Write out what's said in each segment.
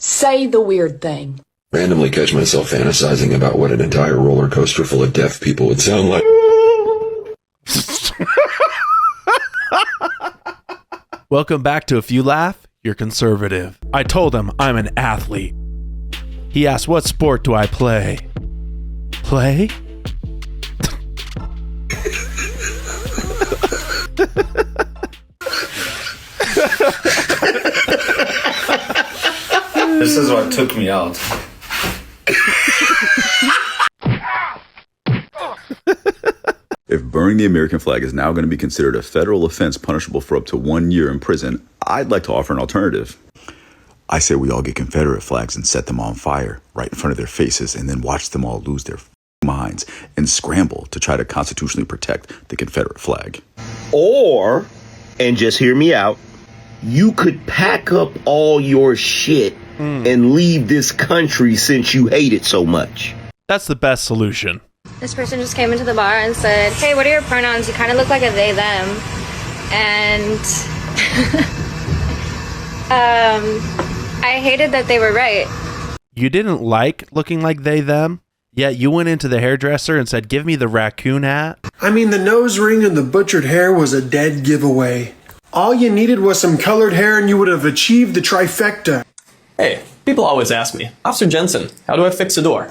Say the weird thing. Randomly catch myself fantasizing about what an entire roller coaster full of deaf people would sound like. Welcome back to If You Laugh, You're Conservative. I told him I'm an athlete. He asked, what sport do I play? Play? This is what took me out. If burning the American flag is now going to be considered a federal offense punishable for up to 1 year in prison, I'd like to offer an alternative. I say we all get Confederate flags and set them on fire right in front of their faces and then watch them all lose their minds and scramble to try to constitutionally protect the Confederate flag. Or, and just hear me out, you could pack up all your shit and leave this country since you hate it so much. That's the best solution. This person just came into the bar and said, hey, what are your pronouns? You kind of look like a they, them. And I hated that they were right. You didn't like looking like they, them? Yet you went into the hairdresser and said, give me the raccoon hat? I mean, the nose ring and the butchered hair was a dead giveaway. All you needed was some colored hair and you would have achieved the trifecta. Hey, people always ask me, Officer Jensen, how do I fix a door?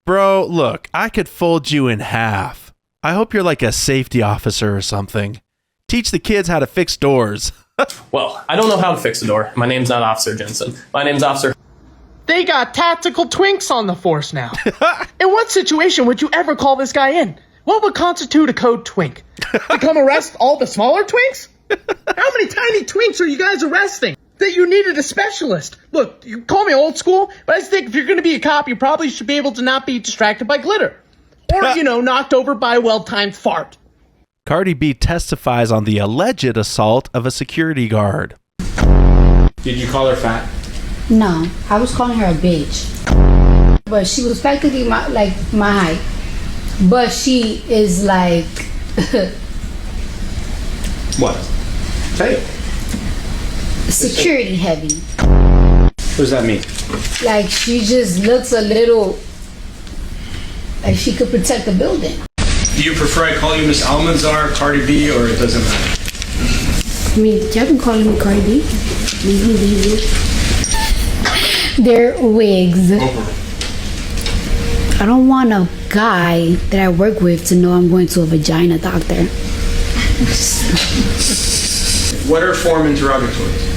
Bro, look, I could fold you in half. I hope you're like a safety officer or something. Teach the kids how to fix doors. Well, I don't know how to fix a door. My name's not Officer Jensen. My name's Officer... They got tactical twinks on the force now. In what situation would you ever call this guy in? What would constitute a code twink? To come arrest all the smaller twinks? How many tiny twinks are you guys arresting? That you needed a specialist. Look, you call me old school, but I just think if you're going to be a cop, you probably should be able to not be distracted by glitter. Or, knocked over by a well-timed fart. Cardi B testifies on the alleged assault of a security guard. Did you call her fat? No, I was calling her a bitch. But she was practically my height. But she is like... What? Say it. Security heavy. What does that mean? Like, she just looks a little... like she could protect the building. Do you prefer I call you Miss Almanzar, Cardi B, or it doesn't matter? I mean, y'all been calling me Cardi B. They're wigs. I don't want a guy that I work with to know I'm going to a vagina doctor. What are form interrogatories?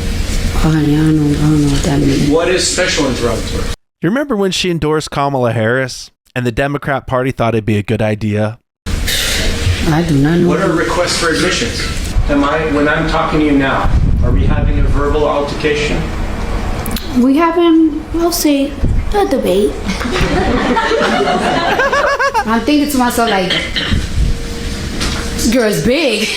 Oh, honey, I don't know what that means. What is special interrogatory? You remember when she endorsed Kamala Harris and the Democrat Party thought it'd be a good idea? I do not know. What are requests for admissions? When I'm talking to you now, are we having a verbal altercation? We having, I'll say, a debate. I'm thinking to myself, like, this girl's big.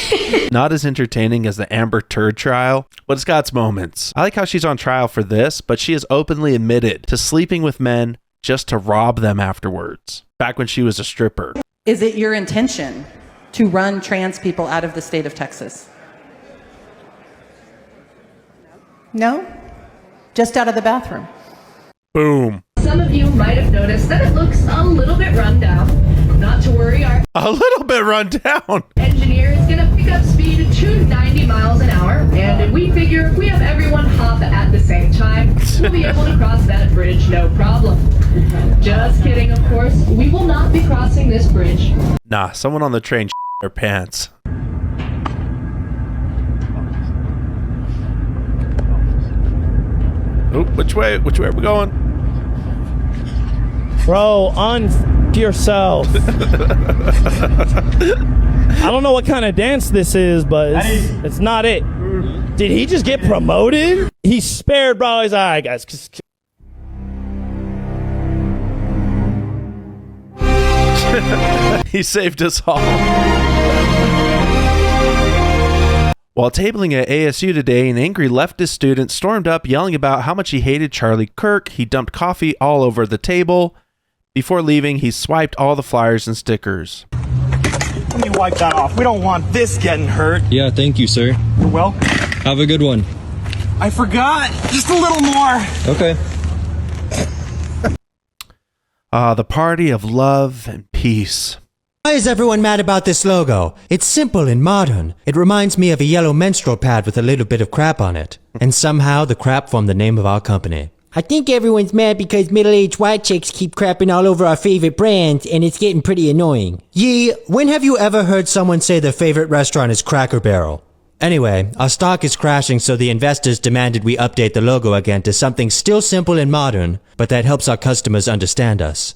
Not as entertaining as the Amber Turd trial, but it's got its moments. I like how she's on trial for this, but she has openly admitted to sleeping with men just to rob them afterwards, back when she was a stripper. Is it your intention to run trans people out of the state of Texas? No? Just out of the bathroom. Boom. Some of you might have noticed that it looks a little bit run down. Not to worry, our a little bit run down. Engineer is going to pick up speed to 90 miles an hour, and we figure if we have everyone hop at the same time, we'll be able to cross that bridge no problem. Just kidding, of course. We will not be crossing this bridge. Nah, someone on the train their pants. Oh, which way? Which way are we going? Bro, yourself. I don't know what kind of dance this is, but it's not it. Did he just get promoted? He spared Brawley's eye, guys. He saved us all. While tabling at ASU today, an angry leftist student stormed up yelling about how much he hated Charlie Kirk. He dumped coffee all over the table. Before leaving, he swiped all the flyers and stickers. Let me wipe that off. We don't want this getting hurt. Yeah, thank you, sir. You're welcome. Have a good one. I forgot. Just a little more. Okay. The party of love and peace. Why is everyone mad about this logo? It's simple and modern. It reminds me of a yellow menstrual pad with a little bit of crap on it. And somehow the crap formed the name of our company. I think everyone's mad because middle-aged white chicks keep crapping all over our favorite brands, and it's getting pretty annoying. Yee, when have you ever heard someone say their favorite restaurant is Cracker Barrel? Anyway, our stock is crashing, so the investors demanded we update the logo again to something still simple and modern, but that helps our customers understand us.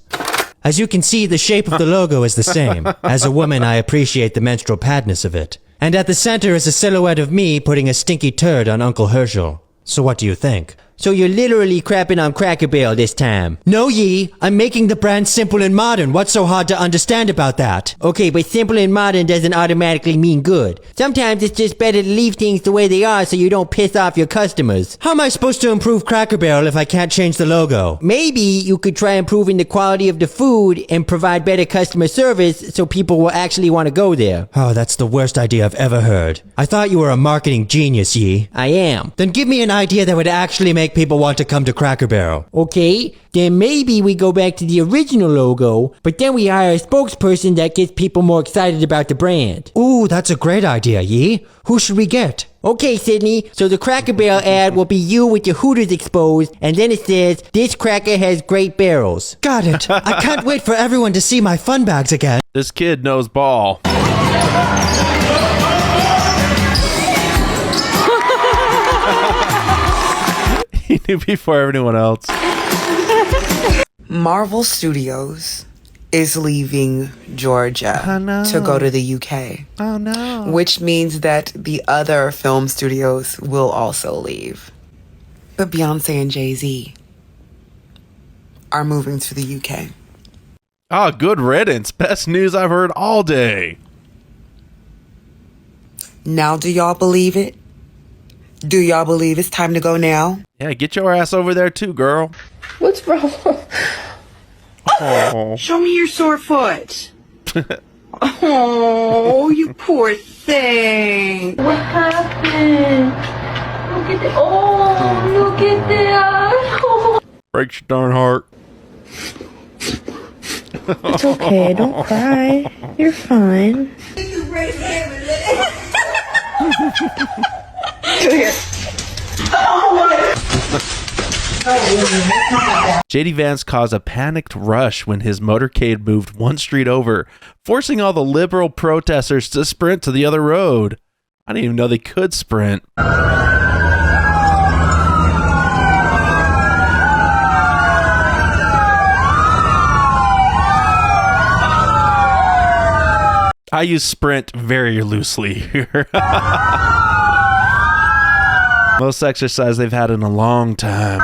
As you can see, the shape of the logo is the same. As a woman, I appreciate the menstrual padness of it. And at the center is a silhouette of me putting a stinky turd on Uncle Herschel. So what do you think? So you're literally crapping on Cracker Barrel this time. No, Yee. I'm making the brand simple and modern. What's so hard to understand about that? Okay, but simple and modern doesn't automatically mean good. Sometimes it's just better to leave things the way they are so you don't piss off your customers. How am I supposed to improve Cracker Barrel if I can't change the logo? Maybe you could try improving the quality of the food and provide better customer service so people will actually want to go there. Oh, that's the worst idea I've ever heard. I thought you were a marketing genius, Yee. I am. Then give me an idea that would actually make people want to come to Cracker Barrel. Okay, then maybe we go back to the original logo, but then we hire a spokesperson that gets people more excited about the brand. Ooh, that's a great idea, Yee. Who should we get? Okay, Sydney, so the Cracker Barrel ad will be you with your hooters exposed, and then it says, "This cracker has great barrels." Got it. I can't wait for everyone to see my fun bags again. This kid knows ball. He knew before anyone else. Marvel Studios is leaving Georgia to go to the UK. Oh no. Which means that the other film studios will also leave. But Beyonce and Jay-Z are moving to the UK. Ah, good riddance. Best news I've heard all day. Now do y'all believe it? Do y'all believe it's time to go now? Yeah, get your ass over there too, girl. What's wrong? Oh. Show me your sore foot. Oh, you poor thing. What happened? Look at that. Oh, look at that. Breaks your darn heart. It's okay. Don't cry. You're fine. JD Vance caused a panicked rush when his motorcade moved one street over, forcing all the liberal protesters to sprint to the other road. I didn't even know they could sprint. I use sprint very loosely here. Most exercise they've had in a long time.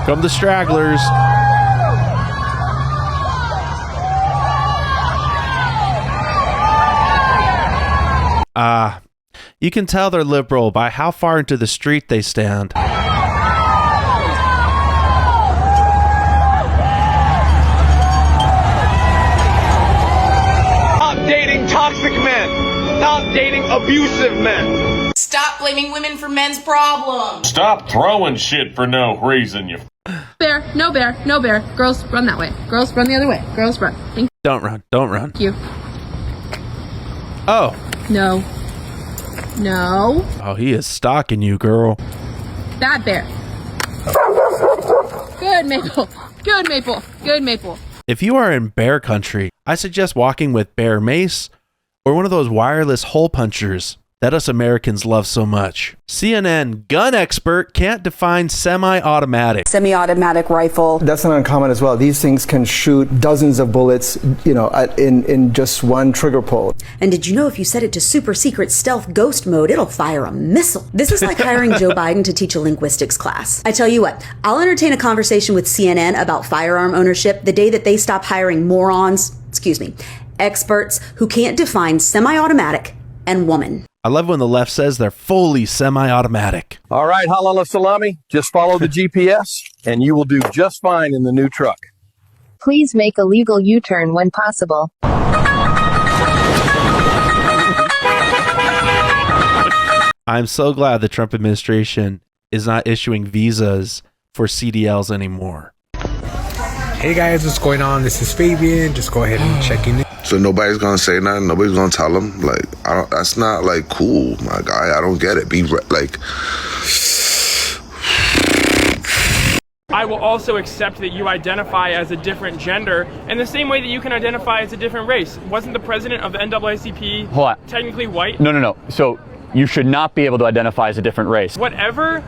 Come the stragglers. You can tell they're liberal by how far into the street they stand. Stop dating toxic men. Stop dating abusive men. Stop blaming women for men's problems. Stop throwing shit for no reason, you Bear, no bear, no bear. Girls, run that way. Girls, run the other way. Girls, run. Thank Don't run. Don't run. you. Oh. No. No. Oh, he is stalking you, girl. That bear. Good, Maple. Good, Maple. Good, Maple. If you are in bear country, I suggest walking with bear mace or one of those wireless hole punchers that us Americans love so much. CNN gun expert can't define semi-automatic. Semi-automatic rifle. That's not uncommon as well. These things can shoot dozens of bullets, in just one trigger pull. And did you know if you set it to super secret stealth ghost mode, it'll fire a missile? This is like hiring Joe Biden to teach a linguistics class. I tell you what, I'll entertain a conversation with CNN about firearm ownership the day that they stop hiring experts who can't define semi-automatic and woman. I love when the left says they're fully semi-automatic. All right, halal salami, just follow the GPS and you will do just fine in the new truck. Please make a legal U-turn when possible. I'm so glad the Trump administration is not issuing visas for CDLs anymore. Hey guys, what's going on? This is Fabian. Just go ahead and check in. So nobody's gonna say nothing. Nobody's gonna tell them. Like, that's not like cool, my guy. I don't get it. I will also accept that you identify as a different gender in the same way that you can identify as a different race. Wasn't the president of the NAACP technically white? No. So you should not be able to identify as a different race. Whatever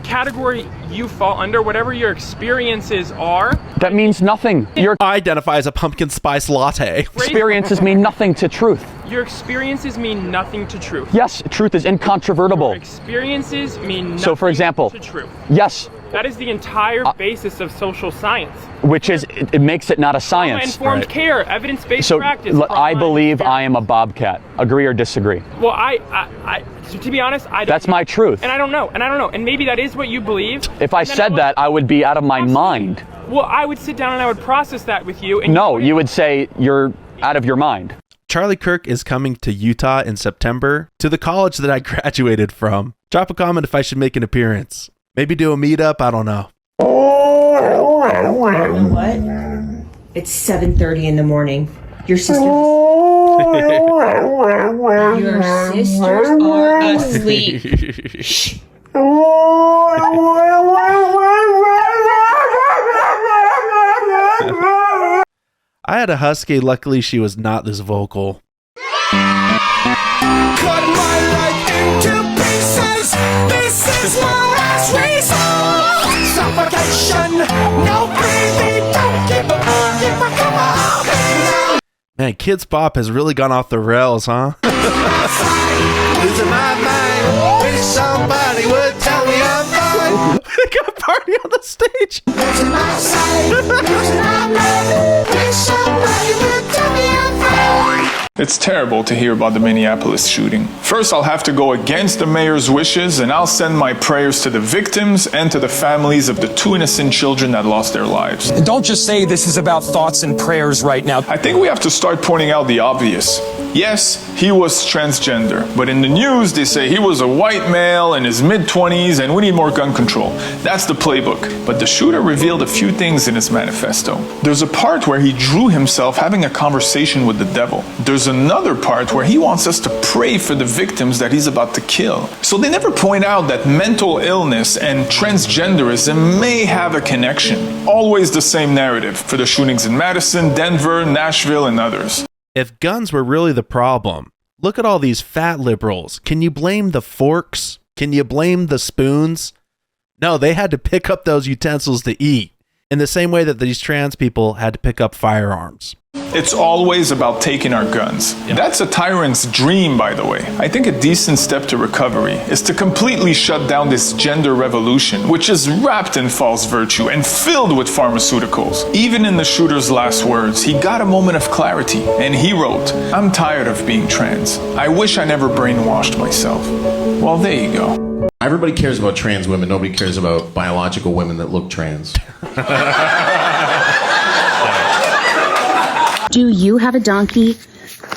category you fall under, whatever your experiences are, that means nothing. I identify as a pumpkin spice latte. Experiences mean nothing to truth. Your experiences mean nothing to truth. Yes, truth is incontrovertible. Your experiences mean nothing so, for example, to truth. Yes. That is the entire basis of social science. Which is, it makes it not a science. Informed care, evidence-based practice. I believe I am a bobcat. Agree or disagree? Well, to be honest, I don't That's my truth. And I don't know. And maybe that is what you believe. If I said that, I would be out of my mind. Well, I would sit down and I would process that with you. And no, you would say you're out of your mind. Charlie Kirk is coming to Utah in September, to the college that I graduated from. Drop a comment if I should make an appearance. Maybe do a meetup, I don't know. What? It's 7:30 in the morning. Your sisters are asleep. Shh. I had a husky, luckily she was not this vocal. Cut my life into pieces. This is my last resort. Suffocation, no breathing, don't give a come on. Man, Kids Bop has really gone off the rails, huh? Losing my mind. Wish somebody would tell me I'm fine. They got a party on the stage. Losing my sight, losing my mind. Wish somebody would tell me I'm fine. It's terrible to hear about the Minneapolis shooting. First, I'll have to go against the mayor's wishes, and I'll send my prayers to the victims and to the families of the 2 innocent children that lost their lives. And don't just say this is about thoughts and prayers right now. I think we have to start pointing out the obvious. Yes, he was transgender, but in the news they say he was a white male in his mid-20s and we need more gun control. That's the playbook. But the shooter revealed a few things in his manifesto. There's a part where he drew himself having a conversation with the devil. There's another part where he wants us to pray for the victims that he's about to kill. So they never point out that mental illness and transgenderism may have a connection. Always the same narrative for the shootings in Madison, Denver, Nashville, and others. If guns were really the problem, look at all these fat liberals. Can you blame the forks? Can you blame the spoons? No, they had to pick up those utensils to eat, in the same way that these trans people had to pick up firearms. It's always about taking our guns. That's a tyrant's dream, by the way. I think a decent step to recovery is to completely shut down this gender revolution, which is wrapped in false virtue and filled with pharmaceuticals. Even in the shooter's last words, he got a moment of clarity, and he wrote, "I'm tired of being trans. I wish I never brainwashed myself." Well, there you go. Everybody cares about trans women. Nobody cares about biological women that look trans. Do you have a donkey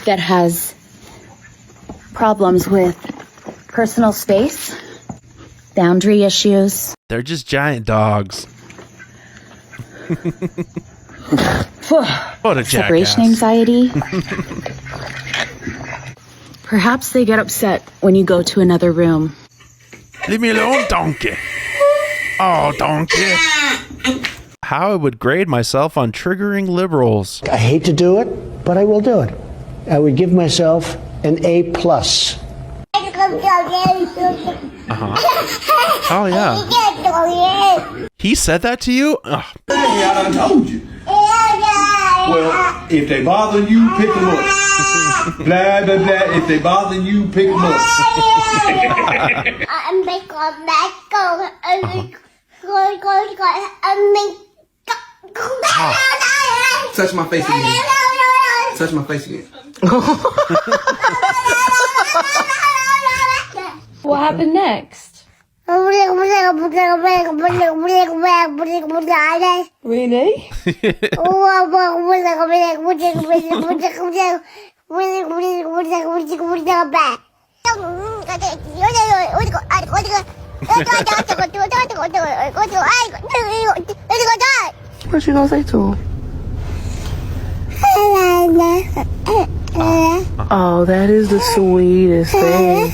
that has problems with personal space, boundary issues? They're just giant dogs. What a Separation jackass. anxiety? Perhaps they get upset when you go to another room. Leave me alone, donkey. Oh, donkey. How I would grade myself on triggering liberals. I hate to do it, but I will do it. I would give myself an A+. Oh, yeah. He said that to you? Ugh. I done told you. Well, if they bother you, pick them up. Blah, blah, blah. If they bother you, pick them up. Touch my face again. Touch my face again. What happened next? Really? What you gonna say to him? Oh, that is the sweetest thing.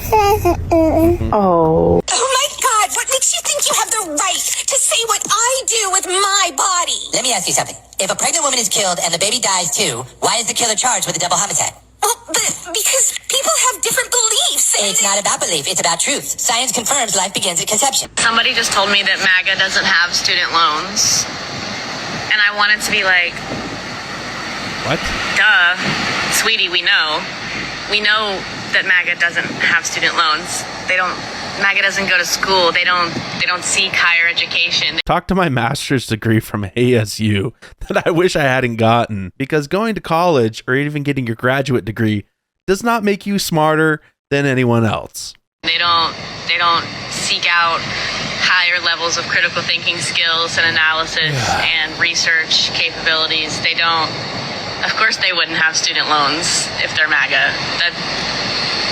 Oh. Oh my God, what makes you think you have the right to say what I do with my body? Let me ask you something. If a pregnant woman is killed and the baby dies too, why is the killer charged with a double homicide? Well, because people have different beliefs. It's not about belief, it's about truth. Science confirms life begins at conception. Somebody just told me that MAGA doesn't have student loans. And I wanted to be like, what? Duh. Sweetie, we know. We know that MAGA doesn't have student loans. MAGA doesn't go to school. They don't seek higher education. Talk to my master's degree from ASU that I wish I hadn't gotten, because going to college or even getting your graduate degree does not make you smarter than anyone else. They don't seek out higher levels of critical thinking skills and analysis and research capabilities. They don't. Of course they wouldn't have student loans if they're MAGA.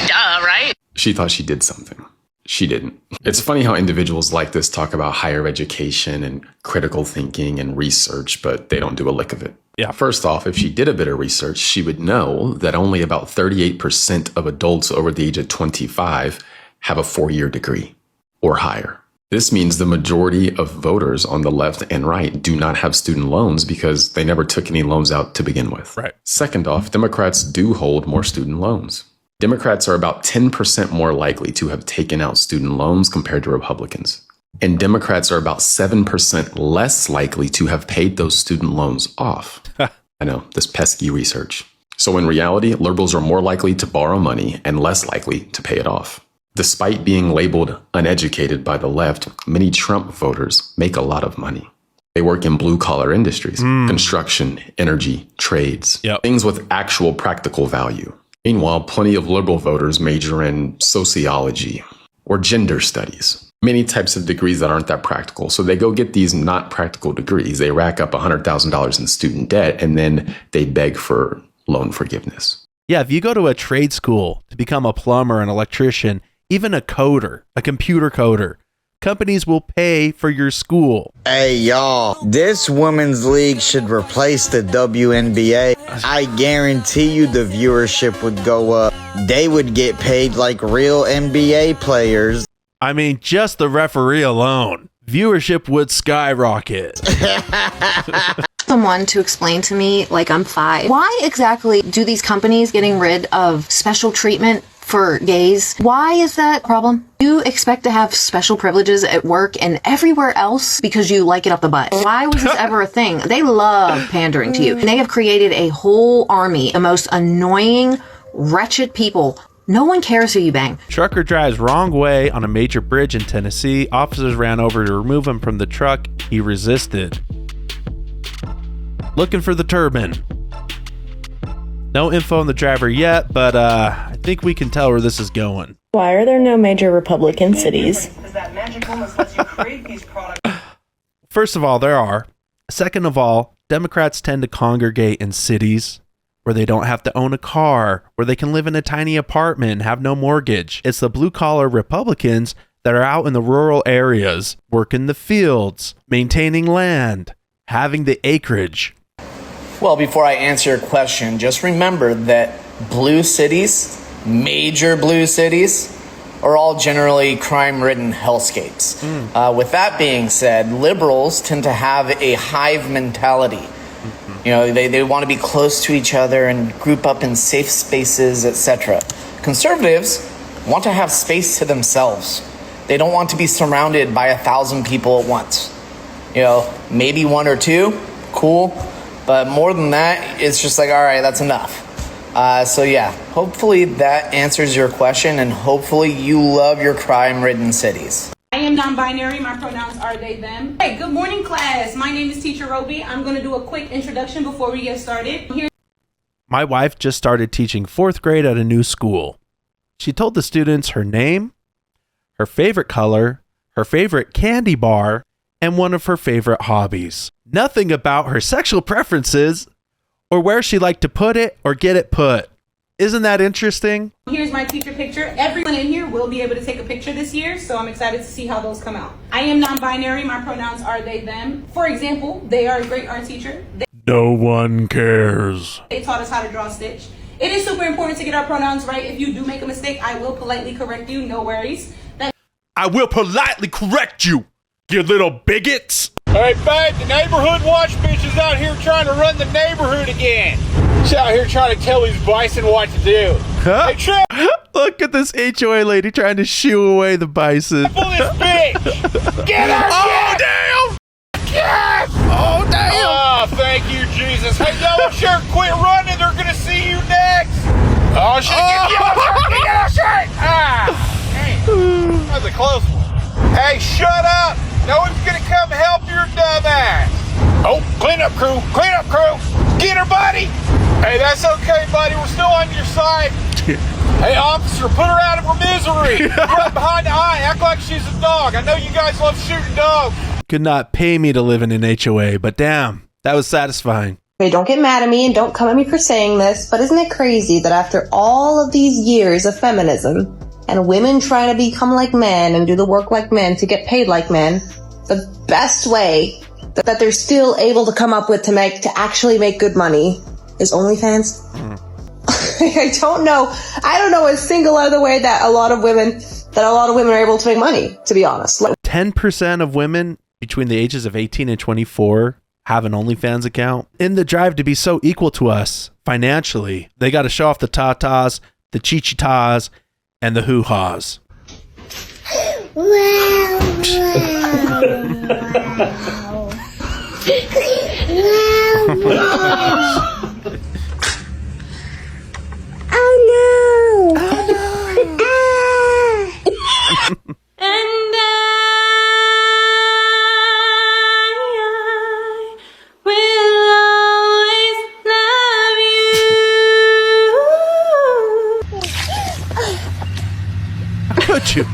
Duh, right? She thought she did something. She didn't. It's funny how individuals like this talk about higher education and critical thinking and research, but they don't do a lick of it. Yeah. First off, if she did a bit of research, she would know that only about 38% of adults over the age of 25 have a 4-year degree or higher. This means the majority of voters on the left and right do not have student loans because they never took any loans out to begin with. Right. Second off, Democrats do hold more student loans. Democrats are about 10% more likely to have taken out student loans compared to Republicans. And Democrats are about 7% less likely to have paid those student loans off. I know, this pesky research. So in reality, liberals are more likely to borrow money and less likely to pay it off. Despite being labeled uneducated by the left, many Trump voters make a lot of money. They work in blue-collar industries, construction, energy, trades, things with actual practical value. Meanwhile, plenty of liberal voters major in sociology or gender studies, many types of degrees that aren't that practical. So they go get these not practical degrees. They rack up $100,000 in student debt, and then they beg for loan forgiveness. Yeah, if you go to a trade school to become a plumber, an electrician, even a coder, a computer coder, companies will pay for your school. Hey, y'all, this women's league should replace the WNBA. I guarantee you the viewership would go up. They would get paid like real NBA players. I mean, just the referee alone, viewership would skyrocket. Someone to explain to me, like I'm 5, why exactly do these companies getting rid of special treatment for gays? Why is that a problem? You expect to have special privileges at work and everywhere else because you like it up the butt. Why was this ever a thing? They love pandering to you. And they have created a whole army, the most annoying, wretched people. No one cares who you bang. Trucker drives wrong way on a major bridge in Tennessee. Officers ran over to remove him from the truck. He resisted. Looking for the turban. No info on the driver yet, but I think we can tell where this is going. Why are there no major Republican cities? First of all, there are. Second of all, Democrats tend to congregate in cities where they don't have to own a car, where they can live in a tiny apartment and have no mortgage. It's the blue-collar Republicans that are out in the rural areas, working the fields, maintaining land, having the acreage. Well, before I answer your question, just remember that blue cities, major blue cities, are all generally crime-ridden hellscapes. With that being said, liberals tend to have a hive mentality. You know, they want to be close to each other and group up in safe spaces, etc. Conservatives want to have space to themselves. They don't want to be surrounded by 1,000 people at once. You know, maybe 1 or 2, cool. But more than that, it's just like, all right, that's enough. So yeah, hopefully that answers your question, and hopefully you love your crime-ridden cities. I am non-binary. My pronouns are they, them. Hey, good morning, class. My name is Teacher Roby. I'm going to do a quick introduction before we get started. My wife just started teaching 4th grade at a new school. She told the students her name, her favorite color, her favorite candy bar, and one of her favorite hobbies. Nothing about her sexual preferences or where she liked to put it or get it put. Isn't that interesting? Here's my teacher picture. Everyone in here will be able to take a picture this year, so I'm excited to see how those come out. I am non-binary. My pronouns are they, them. For example, they are a great art teacher. No one cares. They taught us how to draw a stitch. It is super important to get our pronouns right. If you do make a mistake, I will politely correct you. No worries. I will politely correct you, you little bigots. Hey, babe, the neighborhood watch bitch is out here trying to run the neighborhood again. She's out here trying to tell these bison what to do. Huh? Hey, Trip! Look at this HOA lady trying to shoo away the bison. Pull this bitch! Get her! Oh, damn! Yes! Oh, damn! Oh, thank you, Jesus. Hey, yellow shirt, quit running. They're going to see you next. Oh, shit. Get yellow shirt. Get yellow shirt. Ah. Dang. That was a close one. Hey, shut up. No one's going to come help your dumb ass. Oh, clean up crew. Clean up crew. Get her, buddy. Hey, that's okay, buddy. We're still on your side. Hey, officer, put her out of her misery. Run behind the eye. Act like she's a dog. I know you guys love shooting dogs. Could not pay me to live in an HOA, but damn, that was satisfying. Okay, don't get mad at me and don't come at me for saying this, but isn't it crazy that after all of these years of feminism and women trying to become like men and do the work like men to get paid like men, the best way that they're still able to come up with to actually make good money is OnlyFans? I don't know a single other way that a lot of women are able to make money, to be honest. 10% of women between the ages of 18 and 24 have an OnlyFans account. In the drive to be so equal to us financially, they got to show off the tatas, the chichitas, and the hoo-haws. Oh no! And I will always love you. Could you?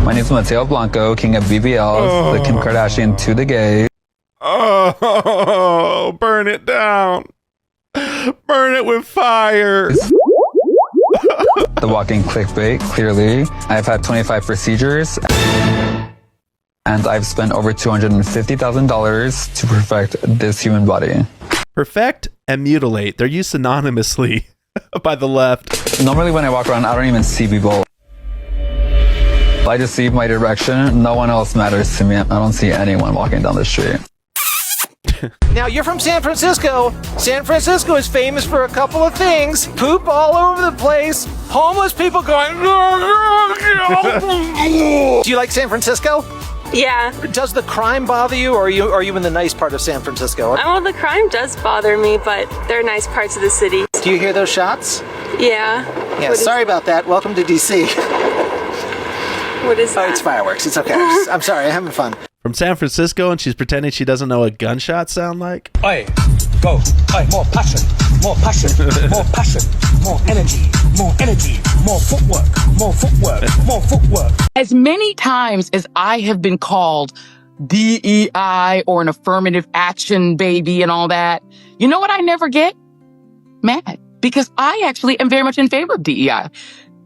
My name is Mateo Blanco, king of BBLs, the Kim Kardashian to the gay. Oh, burn it down. Burn it with fire. The walking clickbait, clearly. I've had 25 procedures, and I've spent over $250,000 to perfect this human body. Perfect and mutilate. They're used synonymously by the left. Normally when I walk around, I don't even see people. I just see my direction. No one else matters to me. I don't see anyone walking down the street. Now, you're from San Francisco. San Francisco is famous for a couple of things. Poop all over the place. Homeless people going... Do you like San Francisco? Yeah. Does the crime bother you, or are you in the nice part of San Francisco? Well, the crime does bother me, but there are nice parts of the city. Do you hear those shots? Yeah. Yeah, sorry about that. Welcome to D.C. What is that? Oh, it's fireworks. It's okay. I'm sorry. I'm having fun. From San Francisco, and she's pretending she doesn't know what gunshots sound like. Oi, go. Oi, more passion, more passion, more passion, more energy, more footwork, more footwork, more footwork. As many times as I have been called DEI or an affirmative action baby and all that, you know what I never get? Mad. Because I actually am very much in favor of DEI.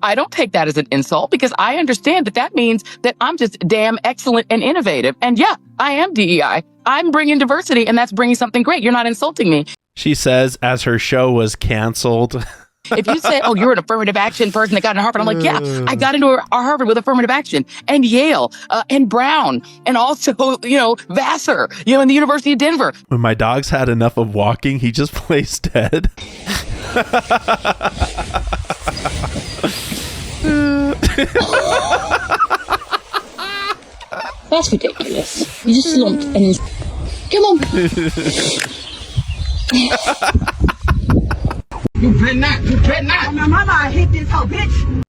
I don't take that as an insult because I understand that means that I'm just damn excellent and innovative. And yeah, I am DEI. I'm bringing diversity, and that's bringing something great. You're not insulting me. She says as her show was canceled. If you say, oh, you're an affirmative action person that got into Harvard, I'm like, yeah, I got into Harvard with affirmative action, and Yale, and Brown, and also, Vassar, and the University of Denver. When my dog's had enough of walking, he just plays dead. That's ridiculous. You just slumped and come on. You better not. My mama hit this hoe, bitch.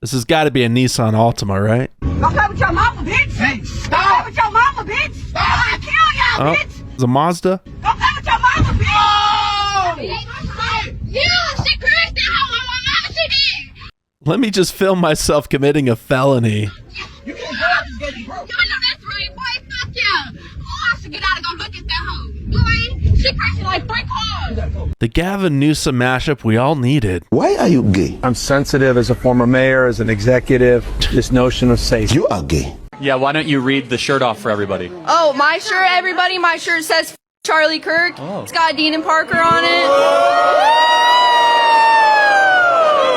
This has got to be a Nissan Altima, right? Don't play with your mama, bitch. Hey, stop. Don't play with your mama, bitch. I'm gonna kill y'all, bitch. It's a Mazda. Don't play with your mama, bitch. You, she crashed the Let me just film myself committing a felony. The Gavin Newsom mashup we all needed. Why are you gay? I'm sensitive as a former mayor, as an executive. This notion of safety. You are gay. Yeah, why don't you read the shirt off for everybody? Oh, my shirt, everybody. My shirt says Charlie Kirk. Oh. It's got Dean and Parker on it.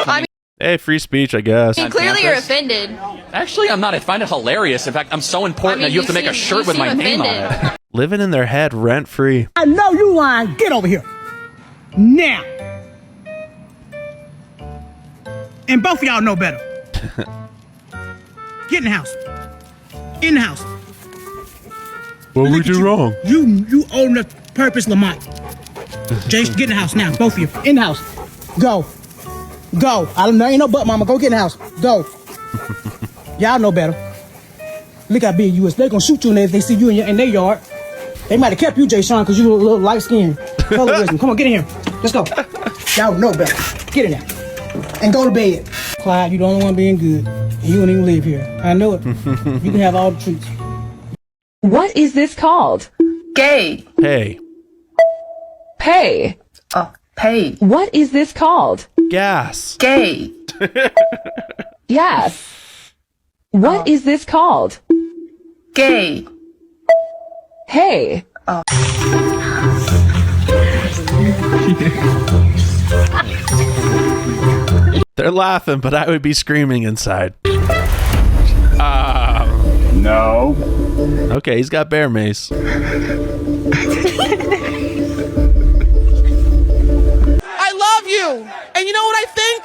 I Hey, free speech, I guess. mean, clearly you're offended. Actually, I'm not. I find it hilarious. In fact, I'm so important that you have to make a shirt with my name on it. Living in their head rent free. I know you lying. Get over here. Now. And both of y'all know better. Get in the house. In the house. What we do wrong? You own the purpose, Lamont. Jason, get in the house now. Both of you. In the house. Go. Go. I don't know. Ain't no but, mama. Go get in the house. Go. Y'all know better. Look how big you is. They gonna shoot you if they see you in their yard. They might have kept you, Jay Sean, because you a little light skinned. Colorism. Come on, get in here. Let's go. Y'all know better. Get in there. And go to bed. Clyde, you the only one being good. And you don't even live here. I know it. You can have all the treats. What is this called? Gay. Hey. Pay. Pay. What is this called? Gas. Gay. Yes. What is this called? Gay. Hey. They're laughing, but I would be screaming inside. No. Okay, he's got bear mace. I love you. And you know what I think?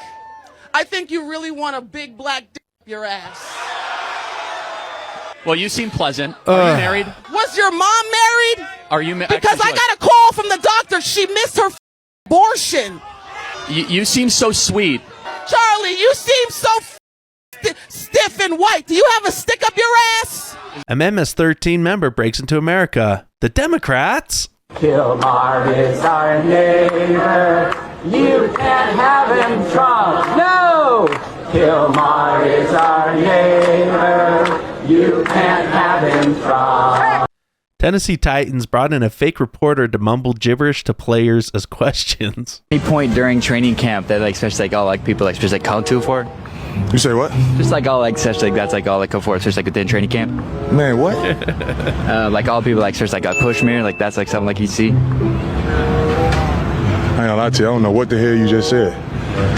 I think you really want a big black dick up your ass. Well, you seem pleasant. Are you married? Was your mom married? Are you married? Because I got a call from the doctor. She missed her abortion. You seem so sweet. Charlie, you seem so stiff and white. Do you have a stick up your ass? A MS-13 member breaks into America. The Democrats. Kilmar is our neighbor. You can't have him Trump. No! Kilmar is our neighbor. You can't have him Trump. Tennessee Titans brought in a fake reporter to mumble gibberish to players as questions. Any point during training camp that especially all people especially come to for? You say what? Just all especially that's all come for, especially within training camp. Man, what? All people especially push me, that's something you see. I ain't gonna lie to you, I don't know what the hell you just said.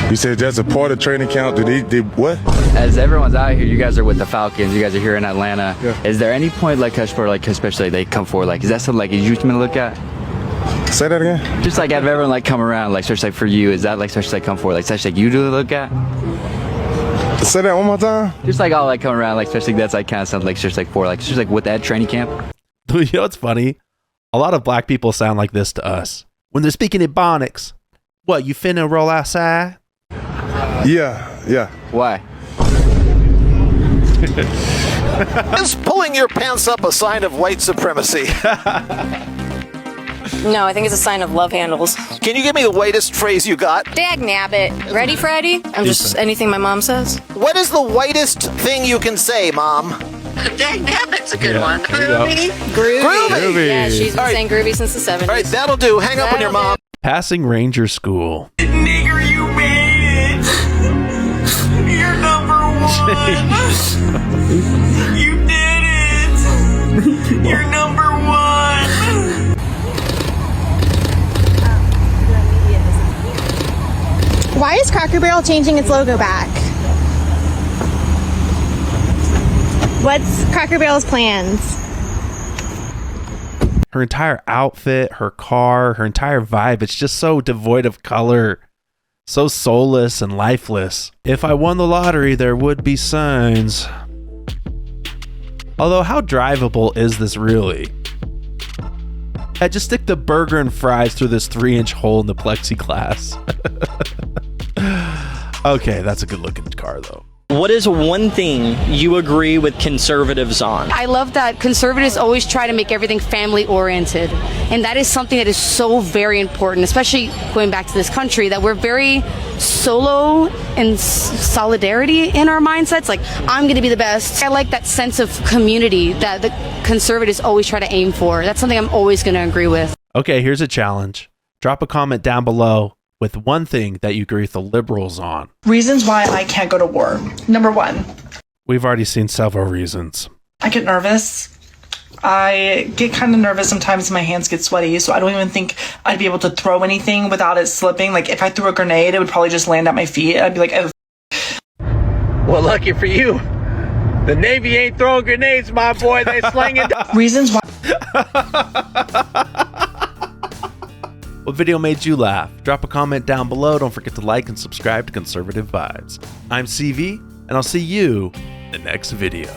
You said that's a part of training camp. Did what? As everyone's out here, you guys are with the Falcons. You guys are here in Atlanta. Yeah. Is there any point especially they come forward is that something you can look at? Say that again. Just have everyone come around especially for you. Is that especially come forward especially you do look at? Say that one more time. Just all come around especially that's kind of something especially for just with that training camp. You know what's funny? A lot of black people sound like this to us when they're speaking in Ebonics. What, you finna roll outside? Yeah. Why? Is pulling your pants up a sign of white supremacy? No, I think it's a sign of love handles. Can you give me the whitest phrase you got? Dag nabbit. Ready, Freddy? I'm just anything my mom says. What is the whitest thing you can say, Mom? Dag nabbit's a good one. Groovy. Groovy. Yeah, she's been saying groovy since the 70s. All right, that'll do. Hang up on your mom. Passing Ranger School. Nigger, you made it. You're number one. You did it. You're number one. Why is Cracker Barrel changing its logo back? What's Cracker Barrel's plans? Her entire outfit, her car, her entire vibe, it's just so devoid of color. So soulless and lifeless. If I won the lottery, there would be signs. Although, how drivable is this really? Yeah, just stick the burger and fries through this 3-inch hole in the plexiglass. Okay, that's a good looking car though. What is one thing you agree with conservatives on? I love that conservatives always try to make everything family oriented. And that is something that is so very important, especially going back to this country, that we're very solo and solidarity in our mindsets. Like, I'm going to be the best. I like that sense of community that the conservatives always try to aim for. That's something I'm always going to agree with. Okay, here's a challenge. Drop a comment down below with one thing that you agree with the liberals on. Reasons why I can't go to war. Number 1. We've already seen several reasons. I get nervous. I get kind of nervous sometimes. My hands get sweaty, so I don't even think I'd be able to throw anything without it slipping. Like, if I threw a grenade, it would probably just land at my feet. I'd be like, oh. Well, lucky for you, the Navy ain't throwing grenades, my boy. They slinging. Reasons why. What video made you laugh? Drop a comment down below. Don't forget to like and subscribe to Conservative Vibes. I'm CV, and I'll see you in the next video.